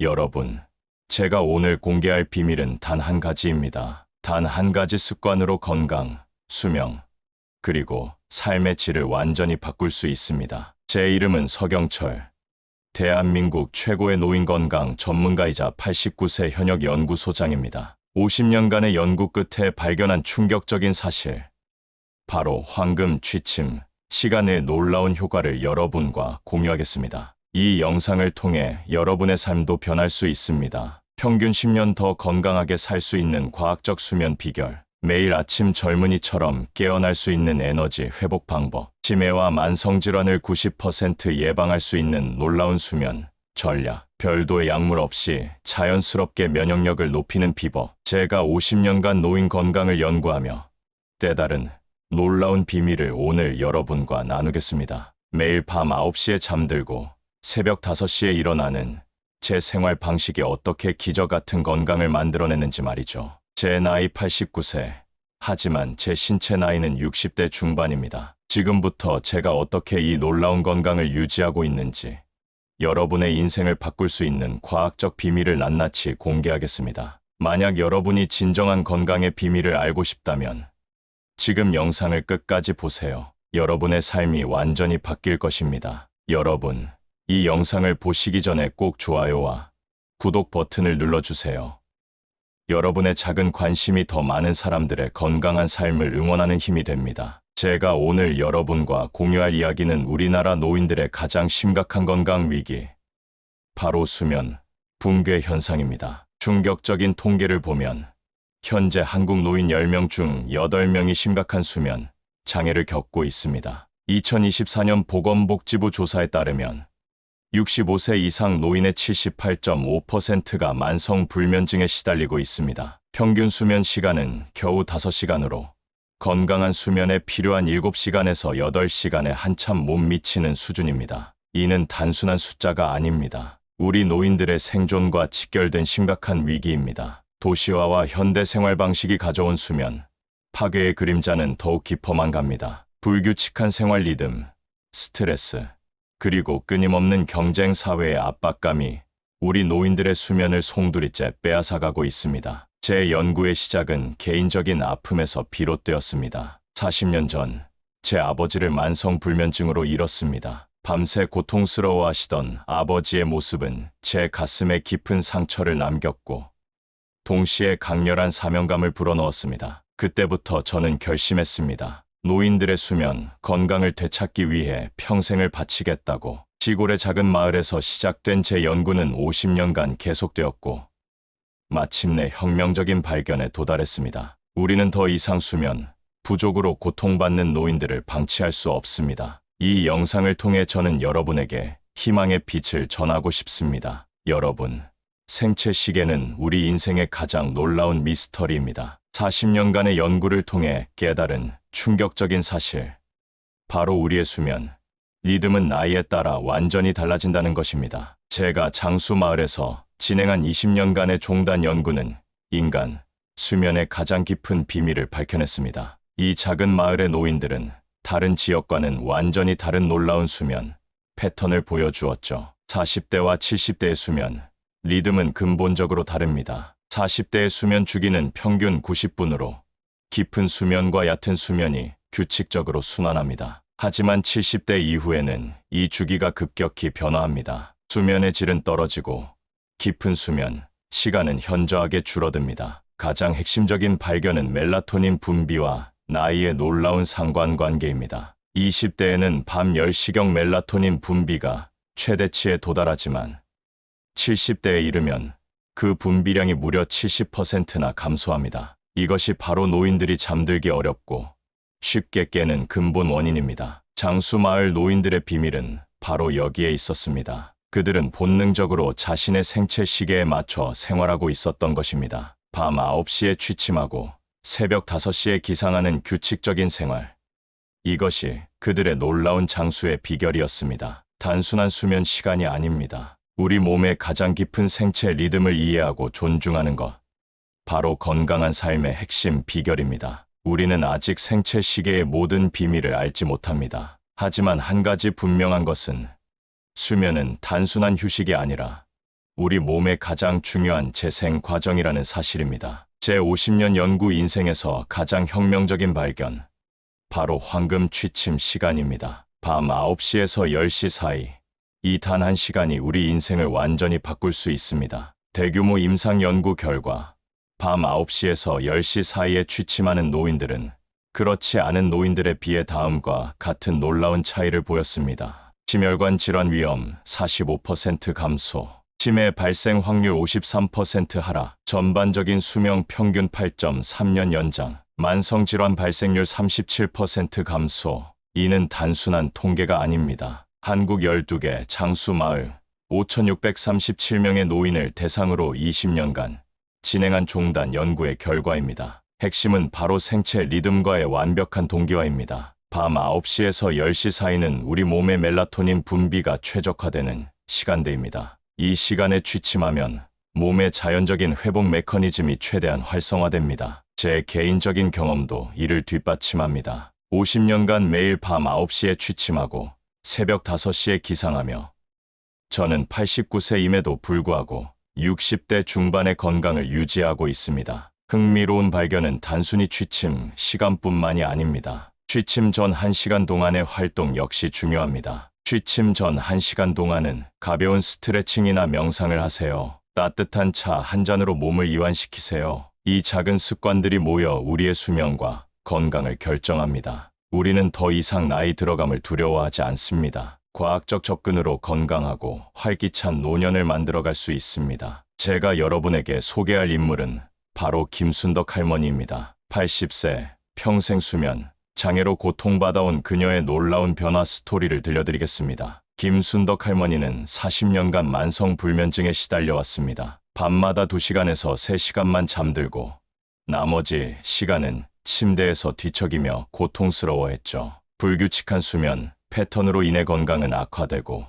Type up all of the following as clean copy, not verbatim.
여러분, 제가 오늘 공개할 비밀은 단 한 가지입니다. 단 한 가지 습관으로 건강, 수명, 그리고 삶의 질을 완전히 바꿀 수 있습니다. 제 이름은 서경철. 대한민국 최고의 노인 건강 전문가이자 89세 현역 연구소장입니다. 50년간의 연구 끝에 발견한 충격적인 사실. 바로 황금 취침, 시간의 놀라운 효과를 여러분과 공유하겠습니다. 이 영상을 통해 여러분의 삶도 변할 수 있습니다. 평균 10년 더 건강하게 살 수 있는 과학적 수면 비결, 매일 아침 젊은이처럼 깨어날 수 있는 에너지 회복 방법, 치매와 만성질환을 90% 예방할 수 있는 놀라운 수면 전략, 별도의 약물 없이 자연스럽게 면역력을 높이는 비법, 제가 50년간 노인 건강을 연구하며 때다른 놀라운 비밀을 오늘 여러분과 나누겠습니다. 매일 밤 9시에 잠들고 새벽 5시에 일어나는 제 생활 방식이 어떻게 기적 같은 건강을 만들어내는지 말이죠. 제 나이 89세, 하지만 제 신체 나이는 60대 중반입니다. 지금부터 제가 어떻게 이 놀라운 건강을 유지하고 있는지, 여러분의 인생을 바꿀 수 있는 과학적 비밀을 낱낱이 공개하겠습니다. 만약 여러분이 진정한 건강의 비밀을 알고 싶다면 지금 영상을 끝까지 보세요. 여러분의 삶이 완전히 바뀔 것입니다. 여러분, 이 영상을 보시기 전에 꼭 좋아요와 구독 버튼을 눌러주세요. 여러분의 작은 관심이 더 많은 사람들의 건강한 삶을 응원하는 힘이 됩니다. 제가 오늘 여러분과 공유할 이야기는 우리나라 노인들의 가장 심각한 건강 위기, 바로 수면 붕괴 현상입니다. 충격적인 통계를 보면 현재 한국 노인 10명 중 8명이 심각한 수면 장애를 겪고 있습니다. 2024년 보건복지부 조사에 따르면 65세 이상 노인의 78.5%가 만성 불면증에 시달리고 있습니다. 평균 수면 시간은 겨우 5시간으로 건강한 수면에 필요한 7시간에서 8시간에 한참 못 미치는 수준입니다. 이는 단순한 숫자가 아닙니다. 우리 노인들의 생존과 직결된 심각한 위기입니다. 도시화와 현대 생활 방식이 가져온 수면 파괴의 그림자는 더욱 깊어만 갑니다. 불규칙한 생활 리듬, 스트레스, 그리고 끊임없는 경쟁 사회의 압박감이 우리 노인들의 수면을 송두리째 빼앗아가고 있습니다. 제 연구의 시작은 개인적인 아픔에서 비롯되었습니다. 40년 전, 제 아버지를 만성 불면증으로 잃었습니다. 밤새 고통스러워하시던 아버지의 모습은 제 가슴에 깊은 상처를 남겼고, 동시에 강렬한 사명감을 불어넣었습니다. 그때부터 저는 결심했습니다. 노인들의 수면, 건강을 되찾기 위해 평생을 바치겠다고. 시골의 작은 마을에서 시작된 제 연구는 50년간 계속되었고, 마침내 혁명적인 발견에 도달했습니다. 우리는 더 이상 수면 부족으로 고통받는 노인들을 방치할 수 없습니다. 이 영상을 통해 저는 여러분에게 희망의 빛을 전하고 싶습니다. 여러분, 생체 시계는 우리 인생의 가장 놀라운 미스터리입니다. 40년간의 연구를 통해 깨달은 충격적인 사실, 바로 우리의 수면 리듬은 나이에 따라 완전히 달라진다는 것입니다. 제가 장수 마을에서 진행한 20년간의 종단 연구는 인간 수면의 가장 깊은 비밀을 밝혀냈습니다. 이 작은 마을의 노인들은 다른 지역과는 완전히 다른 놀라운 수면 패턴을 보여주었죠. 40대와 70대의 수면 리듬은 근본적으로 다릅니다. 40대의 수면 주기는 평균 90분으로 깊은 수면과 얕은 수면이 규칙적으로 순환합니다. 하지만 70대 이후에는 이 주기가 급격히 변화합니다. 수면의 질은 떨어지고 깊은 수면 시간은 현저하게 줄어듭니다. 가장 핵심적인 발견은 멜라토닌 분비와 나이의 놀라운 상관관계입니다. 20대에는 밤 10시경 멜라토닌 분비가 최대치에 도달하지만 70대에 이르면 그 분비량이 무려 70%나 감소합니다. 이것이 바로 노인들이 잠들기 어렵고 쉽게 깨는 근본 원인입니다. 장수마을 노인들의 비밀은 바로 여기에 있었습니다. 그들은 본능적으로 자신의 생체 시계에 맞춰 생활하고 있었던 것입니다. 밤 9시에 취침하고 새벽 5시에 기상하는 규칙적인 생활. 이것이 그들의 놀라운 장수의 비결이었습니다. 단순한 수면 시간이 아닙니다. 우리 몸의 가장 깊은 생체 리듬을 이해하고 존중하는 것. 바로 건강한 삶의 핵심 비결입니다. 우리는 아직 생체 시계의 모든 비밀을 알지 못합니다. 하지만 한 가지 분명한 것은 수면은 단순한 휴식이 아니라 우리 몸의 가장 중요한 재생 과정이라는 사실입니다. 제 50년 연구 인생에서 가장 혁명적인 발견, 바로 황금 취침 시간입니다. 밤 9시에서 10시 사이, 이 단 한 시간이 우리 인생을 완전히 바꿀 수 있습니다. 대규모 임상 연구 결과, 밤 9시에서 10시 사이에 취침하는 노인들은 그렇지 않은 노인들에 비해 다음과 같은 놀라운 차이를 보였습니다. 심혈관 질환 위험 45% 감소, 치매 발생 확률 53% 하락, 전반적인 수명 평균 8.3년 연장, 만성질환 발생률 37% 감소. 이는 단순한 통계가 아닙니다. 한국 12개 장수 마을 5,637명의 노인을 대상으로 20년간 진행한 종단 연구의 결과입니다. 핵심은 바로 생체 리듬과의 완벽한 동기화입니다. 밤 9시에서 10시 사이는 우리 몸의 멜라토닌 분비가 최적화되는 시간대입니다. 이 시간에 취침하면 몸의 자연적인 회복 메커니즘이 최대한 활성화됩니다. 제 개인적인 경험도 이를 뒷받침합니다. 50년간 매일 밤 9시에 취침하고 새벽 5시에 기상하며 저는 89세임에도 불구하고 60대 중반의 건강을 유지하고 있습니다. 흥미로운 발견은 단순히 취침 시간뿐만이 아닙니다. 취침 전 1시간 동안의 활동 역시 중요합니다. 취침 전 1시간 동안은 가벼운 스트레칭이나 명상을 하세요. 따뜻한 차 한 잔으로 몸을 이완시키세요. 이 작은 습관들이 모여 우리의 수명과 건강을 결정합니다. 우리는 더 이상 나이 들어감을 두려워하지 않습니다. 과학적 접근으로 건강하고 활기찬 노년을 만들어갈 수 있습니다. 제가 여러분에게 소개할 인물은 바로 김순덕 할머니입니다. 80세, 평생 수면, 장애로 고통받아온 그녀의 놀라운 변화 스토리를 들려드리겠습니다. 김순덕 할머니는 40년간 만성불면증에 시달려왔습니다. 밤마다 2시간에서 3시간만 잠들고 나머지 시간은 침대에서 뒤척이며 고통스러워했죠. 불규칙한 수면 패턴으로 인해 건강은 악화되고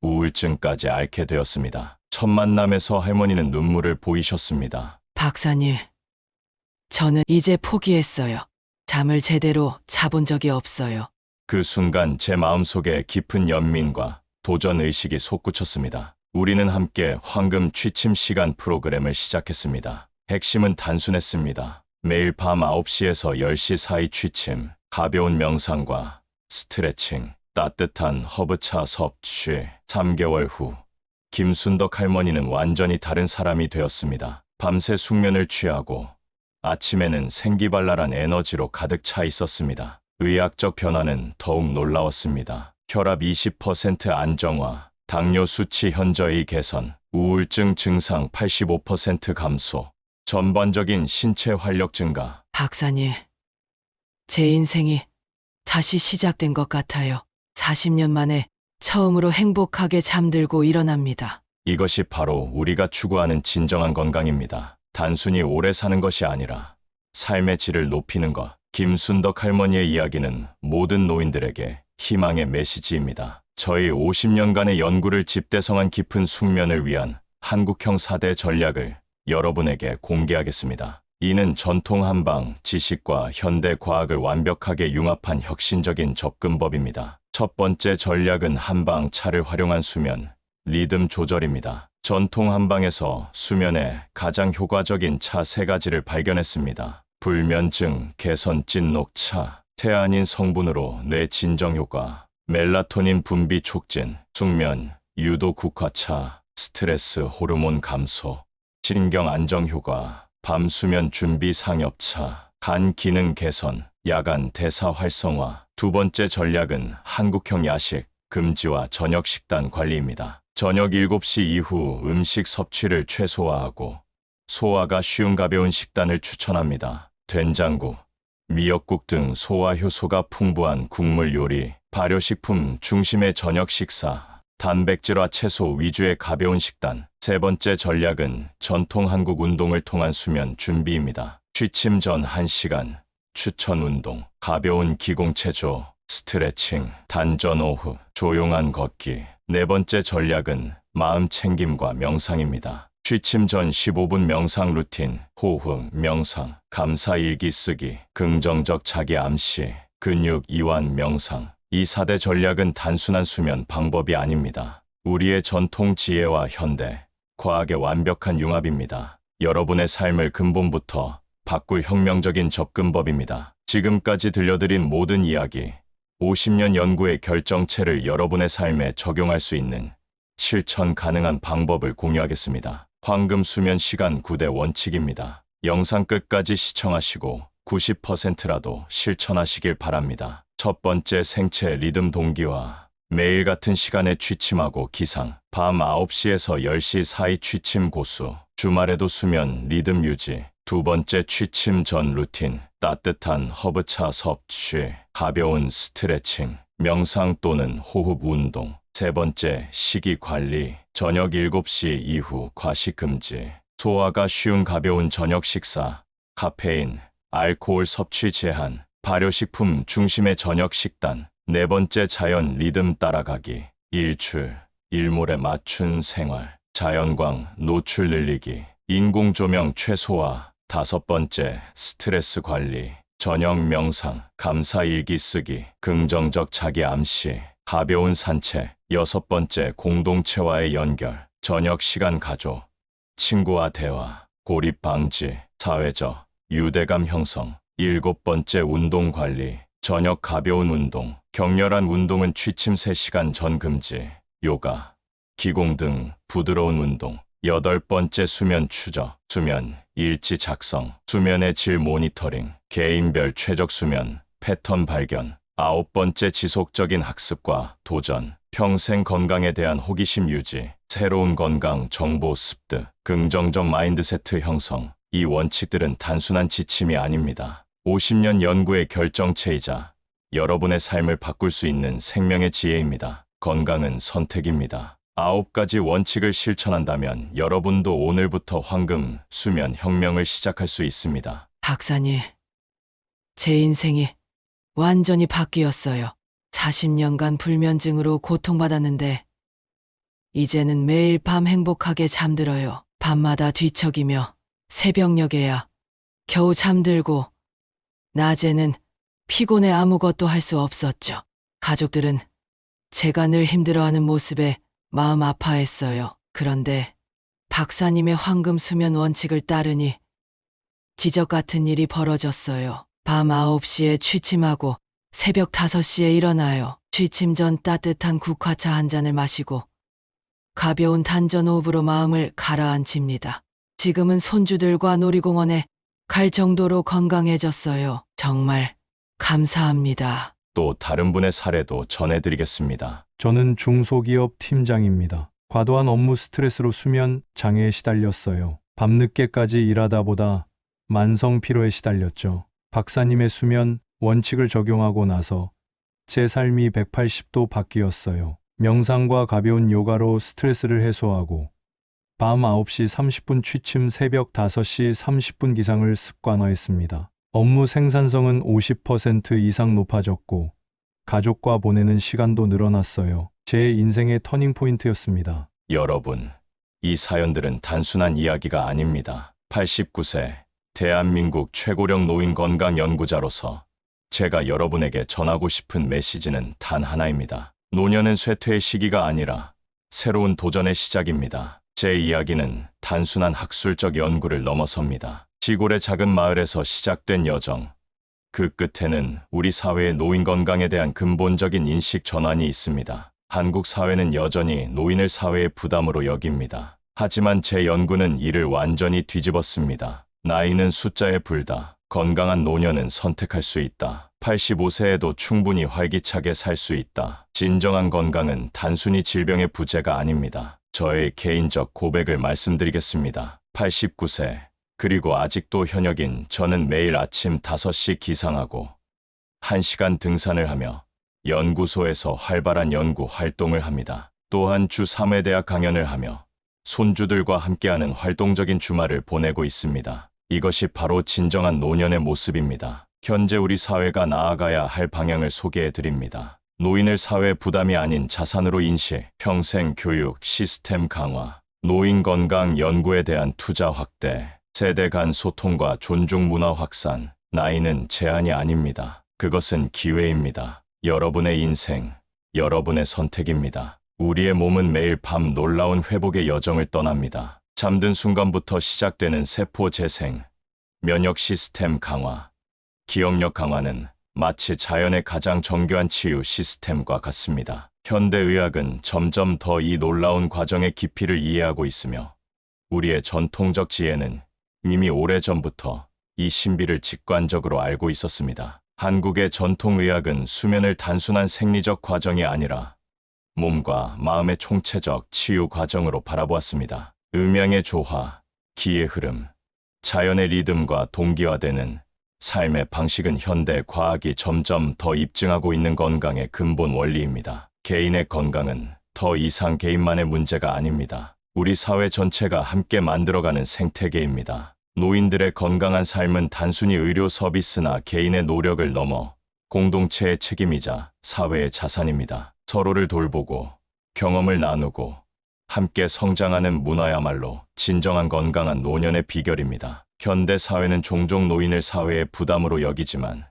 우울증까지 앓게 되었습니다. 첫 만남에서 할머니는 눈물을 보이셨습니다. 박사님, 저는 이제 포기했어요. 잠을 제대로 자본 적이 없어요. 그 순간 제 마음속에 깊은 연민과 도전의식이 솟구쳤습니다. 우리는 함께 황금 취침 시간 프로그램을 시작했습니다. 핵심은 단순했습니다. 매일 밤 9시에서 10시 사이 취침, 가벼운 명상과 스트레칭, 따뜻한 허브차 섭취. 3개월 후 김순덕 할머니는 완전히 다른 사람이 되었습니다. 밤새 숙면을 취하고 아침에는 생기발랄한 에너지로 가득 차 있었습니다. 의학적 변화는 더욱 놀라웠습니다. 혈압 20% 안정화, 당뇨 수치 현저히 개선, 우울증 증상 85% 감소, 전반적인 신체 활력 증가. 박사님, 제 인생이 다시 시작된 것 같아요. 40년 만에 처음으로 행복하게 잠들고 일어납니다. 이것이 바로 우리가 추구하는 진정한 건강입니다. 단순히 오래 사는 것이 아니라 삶의 질을 높이는 것. 김순덕 할머니의 이야기는 모든 노인들에게 희망의 메시지입니다. 저희 50년간의 연구를 집대성한 깊은 숙면을 위한 한국형 4대 전략을 여러분에게 공개하겠습니다. 이는 전통 한방 지식과 현대 과학을 완벽하게 융합한 혁신적인 접근법입니다. 첫 번째 전략은 한방 차를 활용한 수면, 리듬 조절입니다. 전통 한방에서 수면에 가장 효과적인 차 3가지를 발견했습니다. 불면증 개선 찐녹차, 태아닌 성분으로 뇌 진정 효과, 멜라토닌 분비 촉진, 숙면 유도 국화차, 스트레스 호르몬 감소, 신경 안정 효과, 밤 수면 준비 상엽차, 간 기능 개선, 야간 대사 활성화. 두 번째 전략은 한국형 야식, 금지와 저녁 식단 관리입니다. 저녁 7시 이후 음식 섭취를 최소화하고 소화가 쉬운 가벼운 식단을 추천합니다. 된장국, 미역국 등 소화 효소가 풍부한 국물 요리, 발효식품 중심의 저녁 식사, 단백질과 채소 위주의 가벼운 식단. 세 번째 전략은 전통 한국 운동을 통한 수면 준비입니다. 취침 전 1시간, 추천 운동, 가벼운 기공체조, 스트레칭, 단전 오후, 조용한 걷기. 네 번째 전략은 마음 챙김과 명상입니다. 취침 전 15분 명상 루틴, 호흡, 명상, 감사 일기 쓰기, 긍정적 자기 암시, 근육 이완 명상. 이 4대 전략은 단순한 수면 방법이 아닙니다. 우리의 전통 지혜와 현대 과학의 완벽한 융합입니다. 여러분의 삶을 근본부터 바꿀 혁명적인 접근법입니다. 지금까지 들려드린 모든 이야기, 50년 연구의 결정체를 여러분의 삶에 적용할 수 있는 실천 가능한 방법을 공유하겠습니다. 황금 수면 시간 9대 원칙입니다. 영상 끝까지 시청하시고 90%라도 실천하시길 바랍니다. 첫 번째, 생체 리듬 동기화. 매일 같은 시간에 취침하고 기상. 밤 9시에서 10시 사이 취침 고수. 주말에도 수면 리듬 유지. 두 번째, 취침 전 루틴. 따뜻한 허브차 섭취. 가벼운 스트레칭. 명상 또는 호흡 운동. 세 번째, 식이 관리. 저녁 7시 이후 과식 금지. 소화가 쉬운 가벼운 저녁 식사. 카페인, 알코올 섭취 제한. 발효식품 중심의 저녁 식단. 네 번째, 자연 리듬 따라가기. 일출, 일몰에 맞춘 생활. 자연광, 노출 늘리기. 인공조명 최소화. 다섯 번째, 스트레스 관리. 저녁 명상, 감사 일기 쓰기. 긍정적 자기 암시. 가벼운 산책. 여섯 번째, 공동체와의 연결. 저녁 시간 가족. 친구와 대화. 고립 방지. 사회적, 유대감 형성. 일곱 번째, 운동 관리. 저녁 가벼운 운동. 격렬한 운동은 취침 3시간 전 금지. 요가, 기공 등 부드러운 운동. 여덟 번째, 수면 추적. 수면 일지 작성. 수면의 질 모니터링. 개인별 최적 수면 패턴 발견. 아홉 번째, 지속적인 학습과 도전. 평생 건강에 대한 호기심 유지. 새로운 건강 정보 습득. 긍정적 마인드세트 형성. 이 원칙들은 단순한 지침이 아닙니다. 50년 연구의 결정체이자 여러분의 삶을 바꿀 수 있는 생명의 지혜입니다. 건강은 선택입니다. 9가지 원칙을 실천한다면 여러분도 오늘부터 황금 수면 혁명을 시작할 수 있습니다. 박사님, 제 인생이 완전히 바뀌었어요. 40년간 불면증으로 고통받았는데 이제는 매일 밤 행복하게 잠들어요. 밤마다 뒤척이며 새벽녘에야 겨우 잠들고 낮에는 피곤해 아무것도 할 수 없었죠. 가족들은 제가 늘 힘들어하는 모습에 마음 아파했어요. 그런데 박사님의 황금 수면 원칙을 따르니 기적 같은 일이 벌어졌어요. 밤 9시에 취침하고 새벽 5시에 일어나요. 취침 전 따뜻한 국화차 한 잔을 마시고 가벼운 단전 호흡으로 마음을 가라앉힙니다. 지금은 손주들과 놀이공원에 갈 정도로 건강해졌어요. 정말 감사합니다. 또 다른 분의 사례도 전해드리겠습니다. 저는 중소기업 팀장입니다. 과도한 업무 스트레스로 수면 장애에 시달렸어요. 밤늦게까지 일하다 보다 만성 피로에 시달렸죠. 박사님의 수면 원칙을 적용하고 나서 제 삶이 180도 바뀌었어요. 명상과 가벼운 요가로 스트레스를 해소하고 밤 9시 30분 취침, 새벽 5시 30분 기상을 습관화했습니다. 업무 생산성은 50% 이상 높아졌고 가족과 보내는 시간도 늘어났어요. 제 인생의 터닝포인트였습니다. 여러분, 이 사연들은 단순한 이야기가 아닙니다. 89세 대한민국 최고령 노인 건강 연구자로서 제가 여러분에게 전하고 싶은 메시지는 단 하나입니다. 노년은 쇠퇴의 시기가 아니라 새로운 도전의 시작입니다. 제 이야기는 단순한 학술적 연구를 넘어섭니다. 시골의 작은 마을에서 시작된 여정. 그 끝에는 우리 사회의 노인 건강에 대한 근본적인 인식 전환이 있습니다. 한국 사회는 여전히 노인을 사회의 부담으로 여깁니다. 하지만 제 연구는 이를 완전히 뒤집었습니다. 나이는 숫자에 불다. 건강한 노년은 선택할 수 있다. 85세에도 충분히 활기차게 살 수 있다. 진정한 건강은 단순히 질병의 부재가 아닙니다. 저의 개인적 고백을 말씀드리겠습니다. 89세, 그리고 아직도 현역인 저는 매일 아침 5시 기상하고 1시간 등산을 하며 연구소에서 활발한 연구 활동을 합니다. 또한 주 3회 대학 강연을 하며 손주들과 함께하는 활동적인 주말을 보내고 있습니다. 이것이 바로 진정한 노년의 모습입니다. 현재 우리 사회가 나아가야 할 방향을 소개해 드립니다. 노인을 사회 부담이 아닌 자산으로 인식, 평생 교육 시스템 강화, 노인 건강 연구에 대한 투자 확대, 세대 간 소통과 존중 문화 확산. 나이는 제한이 아닙니다. 그것은 기회입니다. 여러분의 인생, 여러분의 선택입니다. 우리의 몸은 매일 밤 놀라운 회복의 여정을 떠납니다. 잠든 순간부터 시작되는 세포 재생, 면역 시스템 강화, 기억력 강화는 마치 자연의 가장 정교한 치유 시스템과 같습니다. 현대의학은 점점 더 이 놀라운 과정의 깊이를 이해하고 있으며 우리의 전통적 지혜는 이미 오래전부터 이 신비를 직관적으로 알고 있었습니다. 한국의 전통의학은 수면을 단순한 생리적 과정이 아니라 몸과 마음의 총체적 치유 과정으로 바라보았습니다. 음양의 조화, 기의 흐름, 자연의 리듬과 동기화되는 삶의 방식은 현대 과학이 점점 더 입증하고 있는 건강의 근본 원리입니다. 개인의 건강은 더 이상 개인만의 문제가 아닙니다. 우리 사회 전체가 함께 만들어가는 생태계입니다. 노인들의 건강한 삶은 단순히 의료 서비스나 개인의 노력을 넘어 공동체의 책임이자 사회의 자산입니다. 서로를 돌보고 경험을 나누고 함께 성장하는 문화야말로 진정한 건강한 노년의 비결입니다. 현대 사회는 종종 노인을 사회의 부담으로 여기지만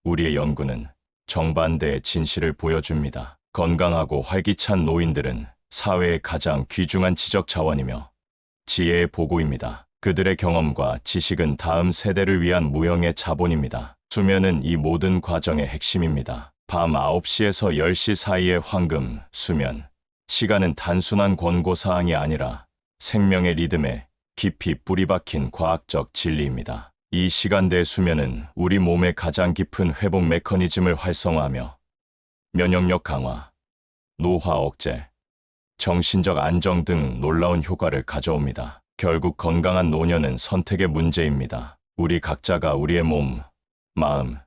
우리의 연구는 정반대의 진실을 보여줍니다. 건강하고 활기찬 노인들은 사회의 가장 귀중한 지적 자원이며 지혜의 보고입니다. 그들의 경험과 지식은 다음 세대를 위한 무형의 자본입니다. 수면은 이 모든 과정의 핵심입니다. 밤 9시에서 10시 사이의 황금, 수면. 시간은 단순한 권고사항이 아니라 생명의 리듬에 깊이 뿌리 박힌 과학적 진리입니다. 이 시간대의 수면은 우리 몸의 가장 깊은 회복 메커니즘을 활성화하며 면역력 강화, 노화 억제, 정신적 안정 등 놀라운 효과를 가져옵니다. 결국 건강한 노년은 선택의 문제입니다. 우리 각자가 우리의 몸, 마음,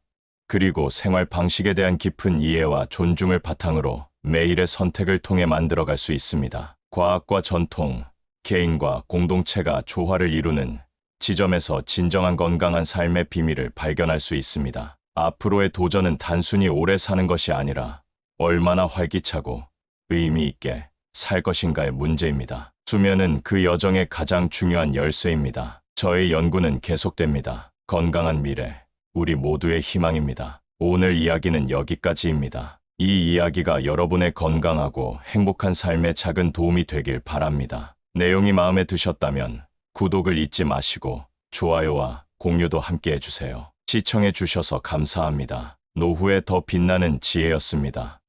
그리고 생활 방식에 대한 깊은 이해와 존중을 바탕으로 매일의 선택을 통해 만들어갈 수 있습니다. 과학과 전통, 개인과 공동체가 조화를 이루는 지점에서 진정한 건강한 삶의 비밀을 발견할 수 있습니다. 앞으로의 도전은 단순히 오래 사는 것이 아니라 얼마나 활기차고 의미 있게 살 것인가의 문제입니다. 수면은 그 여정의 가장 중요한 열쇠입니다. 저의 연구는 계속됩니다. 건강한 미래, 우리 모두의 희망입니다. 오늘 이야기는 여기까지입니다. 이 이야기가 여러분의 건강하고 행복한 삶에 작은 도움이 되길 바랍니다. 내용이 마음에 드셨다면 구독을 잊지 마시고 좋아요와 공유도 함께 해주세요. 시청해 주셔서 감사합니다. 노후에 더 빛나는 지혜였습니다.